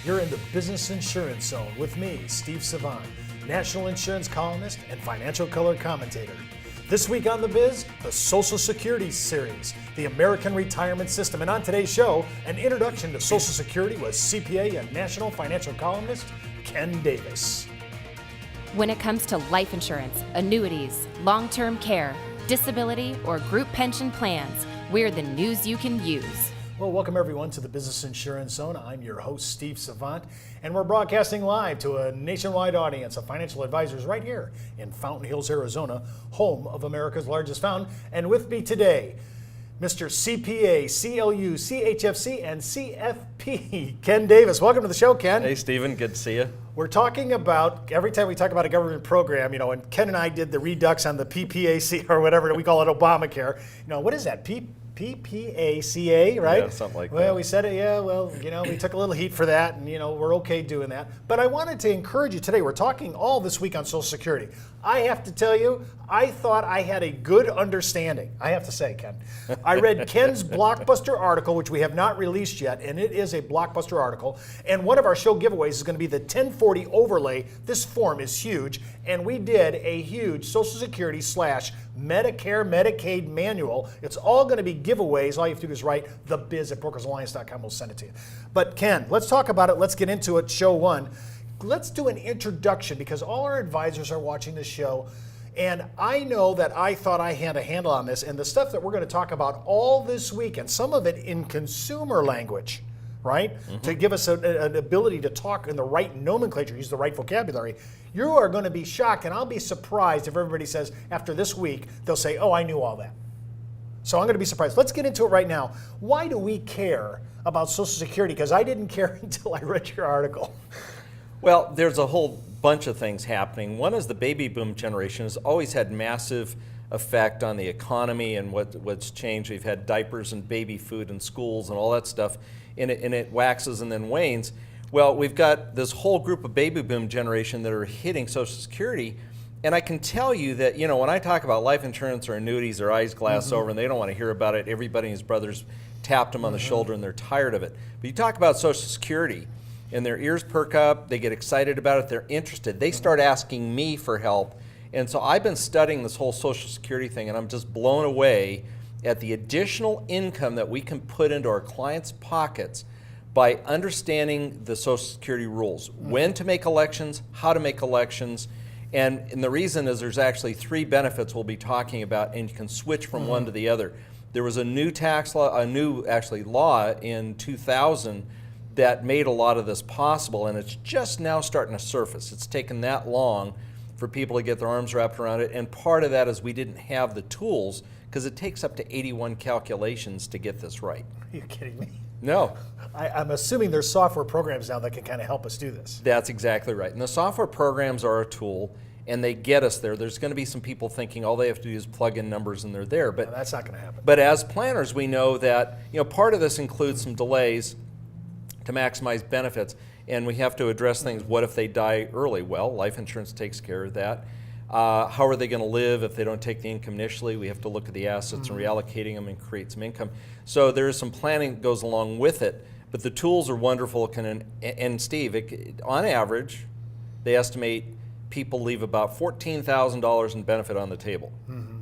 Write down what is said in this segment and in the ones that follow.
You're in the Business Insurance Zone with me, Steve Savant, national insurance columnist and financial color commentator. This week on The Biz, the Social Security series, the American retirement system. And on today's show, an introduction to Social Security with CPA and national financial columnist Ken Davis. When it comes to life insurance, annuities, long-term care, disability, or group pension plans, we're the news you can use. Well, welcome everyone to the Business Insurance Zone. I'm your host, Steve Savant, and we're broadcasting live to a nationwide audience of financial advisors right here in Fountain Hills, Arizona, home of America's largest fountain. And with me today, Mr. CPA, CLU, CHFC, and CFP, Ken Davis. Welcome to the show, Ken. Hey, Stephen. Good to see you. We're talking about, every time we talk about a government program, and Ken and I did the redux on the PPAC, or whatever, we call it Obamacare. What is that? PPACA, right? Yeah, something like that. Well, we said it, we took a little heat for that, and, we're okay doing that. But I wanted to encourage you today. We're talking all this week on Social Security. I have to tell you, I thought I had a good understanding. I have to say, Ken. I read Ken's blockbuster article, which we have not released yet, and it is a blockbuster article. And one of our show giveaways is going to be the 1040 overlay. This form is huge, and we did a huge Social Security / Medicare, Medicaid manual. It's all going to be giveaways. All you have to do is write thebiz at brokersalliance.com. We'll send it to you. But Ken, let's talk about it. Let's get into it. Show one. Let's do an introduction because all our advisors are watching this show. And I know that I thought I had a handle on this, and the stuff that we're going to talk about all this week, and some of it in consumer language, right? Mm-hmm. To give us an ability to talk in the right nomenclature, use the right vocabulary. You are going to be shocked, and I'll be surprised if everybody says after this week, they'll say, oh, I knew all that. So I'm going to be surprised. Let's get into it right now. Why do we care about Social Security? Because I didn't care until I read your article. Well, there's a whole bunch of things happening. One is the baby boom generation has always had massive effect on the economy and what's changed. We've had diapers and baby food in schools and all that stuff, and it waxes and then wanes. Well, we've got this whole group of baby boom generation that are hitting Social Security, and I can tell you that, when I talk about life insurance or annuities, their eyes glass over and they don't want to hear about it. Everybody and his brothers tapped them on the shoulder and they're tired of it. But you talk about Social Security, and their ears perk up, they get excited about it, they're interested. They start asking me for help. And so I've been studying this whole Social Security thing, and I'm just blown away at the additional income that we can put into our clients' pockets by understanding the Social Security rules, when to make elections, how to make elections. And the reason is there's actually 3 benefits we'll be talking about, and you can switch from one to the other. There was a new tax law, law in 2000 that made a lot of this possible, and it's just now starting to surface. It's taken that long for people to get their arms wrapped around it, and part of that is we didn't have the tools because it takes up to 81 calculations to get this right. Are you kidding me? No. I'm assuming there's software programs now that can kind of help us do this. That's exactly right. And the software programs are a tool, and they get us there. There's going to be some people thinking all they have to do is plug in numbers and they're there. But no, that's not going to happen. But as planners, we know that part of this includes some delays to maximize benefits, and we have to address things. What if they die early? Well, life insurance takes care of that. How are they going to live if they don't take the income initially? We have to look at the assets and reallocating them and create some income. So there is some planning that goes along with it, but the tools are wonderful. And Steve, on average, they estimate people leave about $14,000 in benefit on the table. Mm-hmm.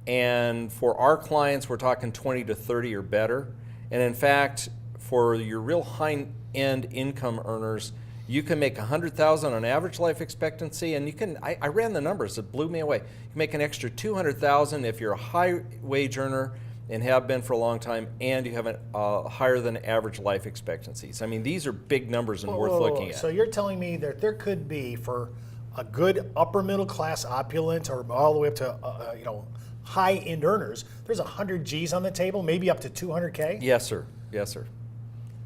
And for our clients, we're talking 20 to 30 or better. And in fact, for your real high-end income earners, you can make $100,000 on average life expectancy, and you can. I ran the numbers; it blew me away. You can make an extra $200,000 if you're a high-wage earner and have been for a long time, and you have a higher than average life expectancies. I mean, these are big numbers and worth looking at. So you're telling me that there could be, for a good upper middle class opulent, or all the way up to high-end earners, there's 100 G's on the table, maybe up to 200K? Yes, sir. Yes, sir.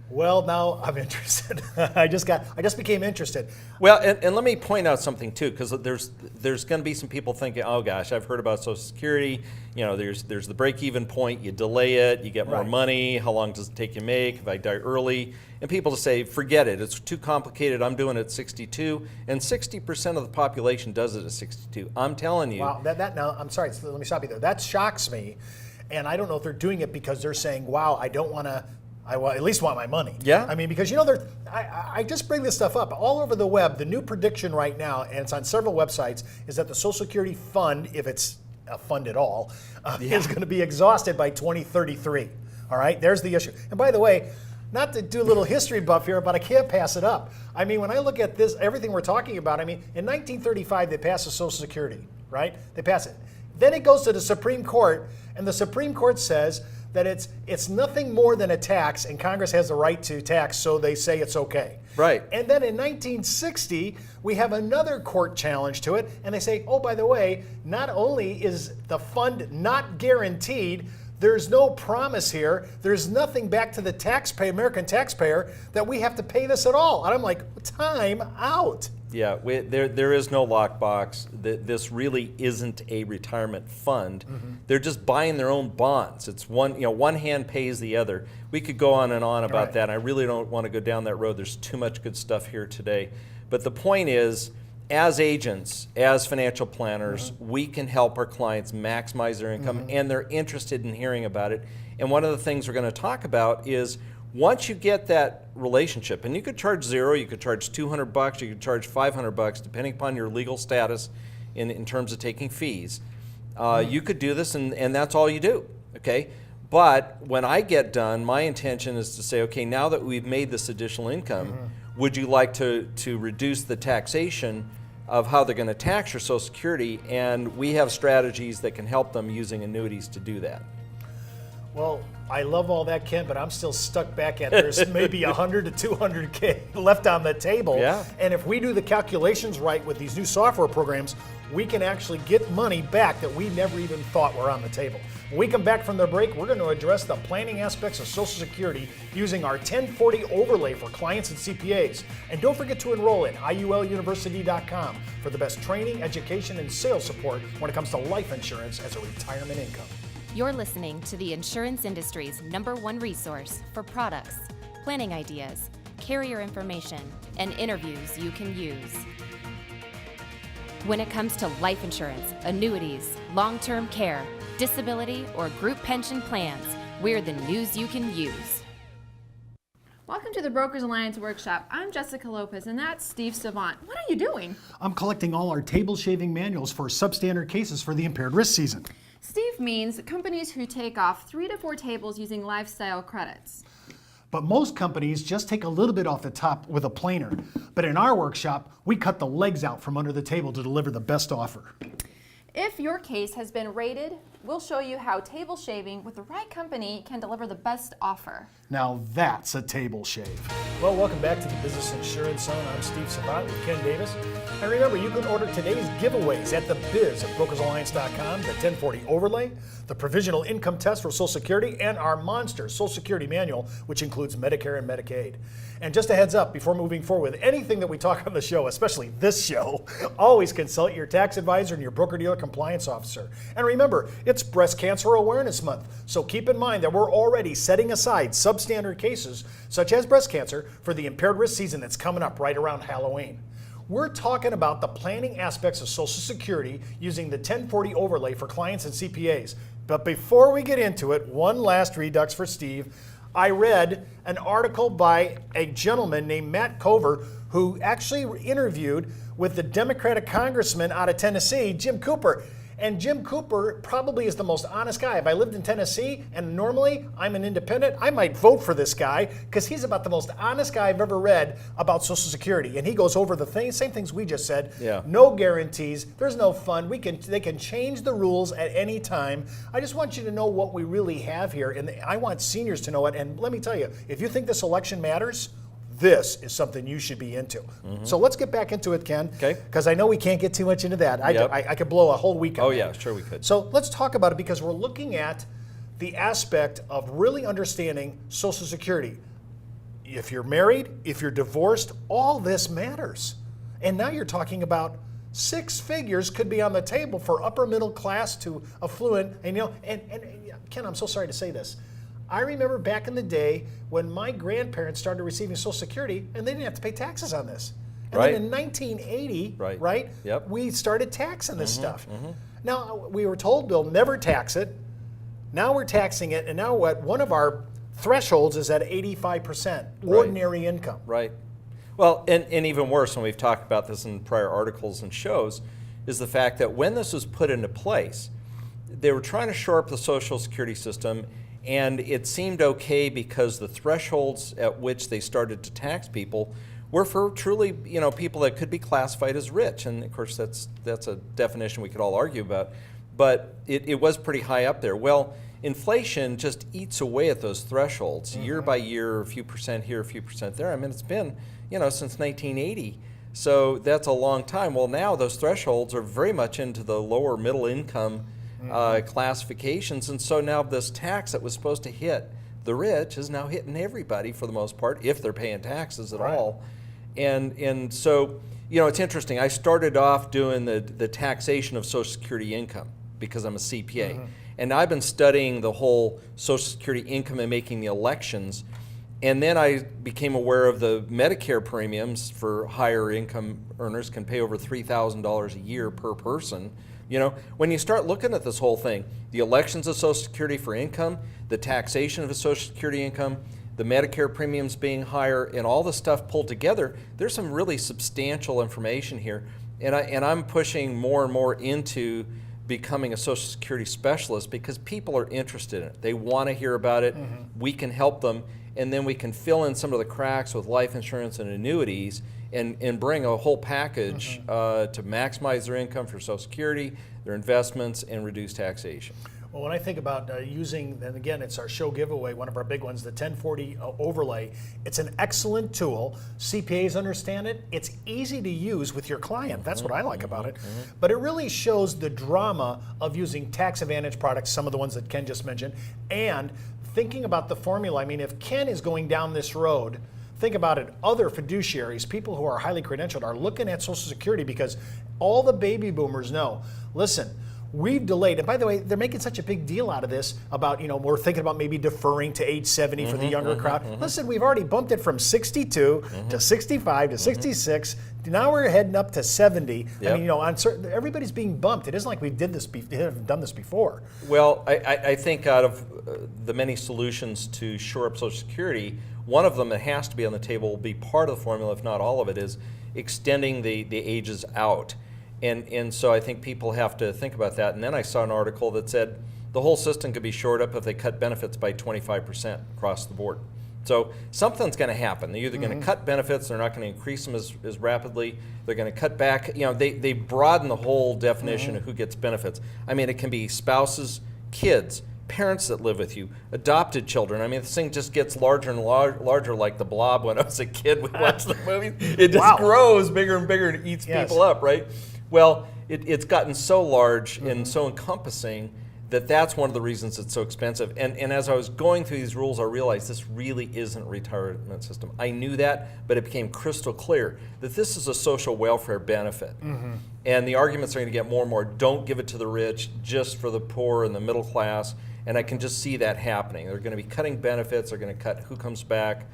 Well, now I'm interested. I just became interested. Well, and let me point out something too, because there's going to be some people thinking, oh gosh, I've heard about Social Security. There's the break-even point. You delay it, you get more money. How long does it take you to make? If I die early, and people just say, forget it. It's too complicated. I'm doing it at 62, and 60% of the population does it at 62. I'm telling you. Wow. Now I'm sorry. Let me stop you there. That shocks me, and I don't know if they're doing it because they're saying, wow, I don't want to. at least want my money. Yeah. I mean, because I just bring this stuff up all over the web. The new prediction right now, and it's on several websites, is that the Social Security fund, if it's a fund at all, is going to be exhausted by 2033. All right, there's the issue. And by the way, not to do a little history buff here, but I can't pass it up. I mean, when I look at this, everything we're talking about, I mean, in 1935, they passed the Social Security, right? They pass it. Then it goes to the Supreme Court, and the Supreme Court says that it's nothing more than a tax, and Congress has the right to tax, so they say it's okay. Right. And then in 1960, we have another court challenge to it, and they say, oh, by the way, not only is the fund not guaranteed, there's no promise here, there's nothing back to the taxpayer, American taxpayer, that we have to pay this at all. And I'm like, time out. Yeah, there is no lockbox. This really isn't a retirement fund. They're just buying their own bonds. It's one hand pays the other. We could go on and on about that. And I really don't want to go down that road. There's too much good stuff here today. But the point is, as agents, as financial planners, we can help our clients maximize their income, and they're interested in hearing about it. And one of the things we're going to talk about is, once you get that relationship, and you could charge $0, you could charge $200, you could charge $500, depending upon your legal status in terms of taking fees. You could do this, and that's all you do, okay? But when I get done, my intention is to say, okay, now that we've made this additional income, would you like to reduce the taxation of how they're going to tax your Social Security? And we have strategies that can help them using annuities to do that. Well, I love all that, Ken, but I'm still stuck back at there's maybe 100 to 200K left on the table. Yeah. And if we do the calculations right with these new software programs, we can actually get money back that we never even thought were on the table. When we come back from the break, we're going to address the planning aspects of Social Security using our 1040 overlay for clients and CPAs. And don't forget to enroll in IULUniversity.com for the best training, education, and sales support when it comes to life insurance as a retirement income. You're listening to the insurance industry's #1 resource for products, planning ideas, carrier information, and interviews you can use. When it comes to life insurance, annuities, long-term care, disability, or group pension plans, we're the news you can use. Welcome to the Brokers Alliance Workshop. I'm Jessica Lopez, and that's Steve Savant. What are you doing? I'm collecting all our table shaving manuals for substandard cases for the impaired risk season. Steve means companies who take off 3 to 4 tables using lifestyle credits. But most companies just take a little bit off the top with a planer. But in our workshop, we cut the legs out from under the table to deliver the best offer. If your case has been rated, we'll show you how table shaving with the right company can deliver the best offer. Now that's a table shave. Well, welcome back to the Business Insurance Zone. I'm Steve Savant with Ken Davis. And remember, you can order today's giveaways at thebiz at brokersalliance.com, the 1040 overlay, the provisional income test for Social Security, and our monster Social Security manual, which includes Medicare and Medicaid. And just a heads up, before moving forward with anything that we talk on the show, especially this show, always consult your tax advisor and your broker-dealer compliance officer. And remember, it's Breast Cancer Awareness Month, so keep in mind that we're already setting aside substandard cases, such as breast cancer, for the impaired risk season that's coming up right around Halloween. We're talking about the planning aspects of Social Security using the 1040 overlay for clients and CPAs. But before we get into it, one last redux for Steve. I read an article by a gentleman named Matt Cover, who actually interviewed with the Democratic congressman out of Tennessee, Jim Cooper. And Jim Cooper probably is the most honest guy. If I lived in Tennessee and normally I'm an independent, I might vote for this guy because he's about the most honest guy I've ever read about Social Security. And he goes over the same things we just said. Yeah. No guarantees. There's no fun. They can change the rules at any time. I just want you to know what we really have here. And I want seniors to know it. And let me tell you, if you think this election matters, this is something you should be into. So let's get back into it, Ken. Okay. Because I know we can't get too much into that. I could blow a whole week on Oh that. yeah, sure we could. So let's talk about it because we're looking at the aspect of really understanding Social Security. If you're married, if you're divorced, all this matters. And now you're talking about 6 figures could be on the table for upper middle class to affluent. And Ken, I'm so sorry to say this. I remember back in the day when my grandparents started receiving Social Security and they didn't have to pay taxes on this. And Right. then in 1980, Right. Yep. we started taxing this stuff. Now, we were told they'll never tax it. Now we're taxing it. And now what? One of our thresholds is at 85%, ordinary income. Right. Well, and even worse, and we've talked about this in prior articles and shows, is the fact that when this was put into place, they were trying to shore up the Social Security system, and it seemed okay because the thresholds at which they started to tax people were for truly, people that could be classified as rich. And of course, that's a definition we could all argue about, but it was pretty high up there. Well, inflation just eats away at those thresholds year by year, a few percent here, a few percent there. I mean, it's been, since 1980. So that's a long time. Well, now those thresholds are very much into the lower middle income classifications. And so now this tax that was supposed to hit the rich is now hitting everybody for the most part, if they're paying taxes at all. And so, it's interesting. I started off doing the taxation of Social Security income because I'm a CPA. And I've been studying the whole Social Security income and making the elections. And then I became aware of the Medicare premiums for higher income earners can pay over $3,000 a year per person. When you start looking at this whole thing, the elections of Social Security for income, the taxation of the Social Security income, the Medicare premiums being higher, and all the stuff pulled together, there's some really substantial information here. And I'm pushing more and more into becoming a Social Security specialist because people are interested in it. They want to hear about it. We can help them, and then we can fill in some of the cracks with life insurance and annuities and bring a whole package to maximize their income for Social Security, their investments, and reduce taxation. Well, when I think about using, and again, it's our show giveaway, one of our big ones, the 1040 overlay, it's an excellent tool. CPAs understand it. It's easy to use with your client. That's what I like about it. But it really shows the drama of using tax advantage products, some of the ones that Ken just mentioned, and thinking about the formula. I mean, if Ken is going down this road, think about it, other fiduciaries, people who are highly credentialed, are looking at Social Security because all the baby boomers know, listen, we've delayed, and by the way, they're making such a big deal out of this about, we're thinking about maybe deferring to age 70 for the younger crowd. Listen, we've already bumped it from 62 to 65 to 66. Now we're heading up to 70. Yep. I mean, on certain, everybody's being bumped. It isn't like we haven't done this before. Well, I think out of the many solutions to shore up Social Security, one of them that has to be on the table, will be part of the formula, if not all of it, is extending the ages out. And so I think people have to think about that. And then I saw an article that said the whole system could be shored up if they cut benefits by 25% across the board. So something's going to happen. They're either going to cut benefits, they're not going to increase them as rapidly, they're going to cut back. They broaden the whole definition of who gets benefits. I mean, it can be spouses, kids, parents that live with you, adopted children. I mean, this thing just gets larger and larger, like the Blob. When I was a kid, we watched the movie. It just grows bigger and bigger and eats people up, right? Well, it's gotten so large and so encompassing that that's one of the reasons it's so expensive. And as I was going through these rules, I realized this really isn't a retirement system. I knew that, but it became crystal clear that this is a social welfare benefit. And the arguments are going to get more and more, don't give it to the rich, just for the poor and the middle class. And I can just see that happening. They're going to be cutting benefits, they're going to cut who comes back.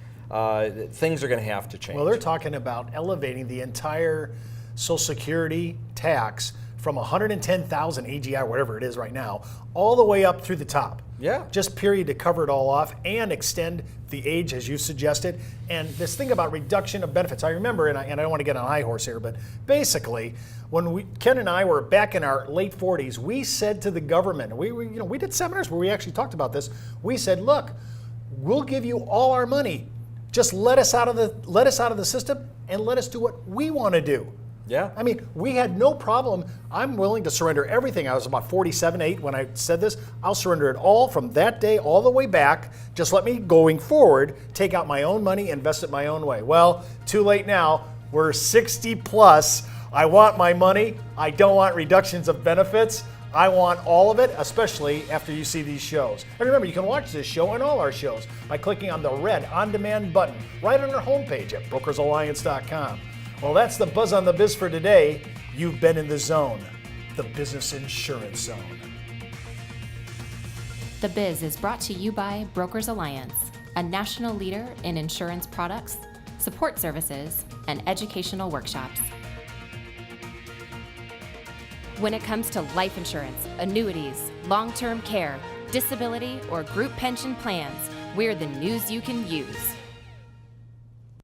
Things are going to have to change. Well, they're talking about elevating the entire Social Security tax from 110,000 AGI, whatever it is right now, all the way up through the top. Yeah. Just period to cover it all off and extend the age as you suggested. And this thing about reduction of benefits, I remember, and I don't want to get on a high horse here, but basically, when Ken and I were back in our late 40s, we said to the government, we did seminars where we actually talked about this. We said, look, we'll give you all our money. Just let us out of the system and let us do what we want to do. Yeah. I mean, we had no problem. I'm willing to surrender everything. I was about 47, 8 when I said this. I'll surrender it all from that day all the way back. Just let me, going forward, take out my own money, invest it my own way. Well, too late now. We're 60 plus. I want my money. I don't want reductions of benefits. I want all of it, especially after you see these shows. And remember, you can watch this show and all our shows by clicking on the red on-demand button right on our homepage at brokersalliance.com. Well, that's the Buzz on the Biz for today. You've been in the zone, the business insurance zone. The Biz is brought to you by Brokers Alliance, a national leader in insurance products, support services, and educational workshops. When it comes to life insurance, annuities, long-term care, disability, or group pension plans, We're the news you can use.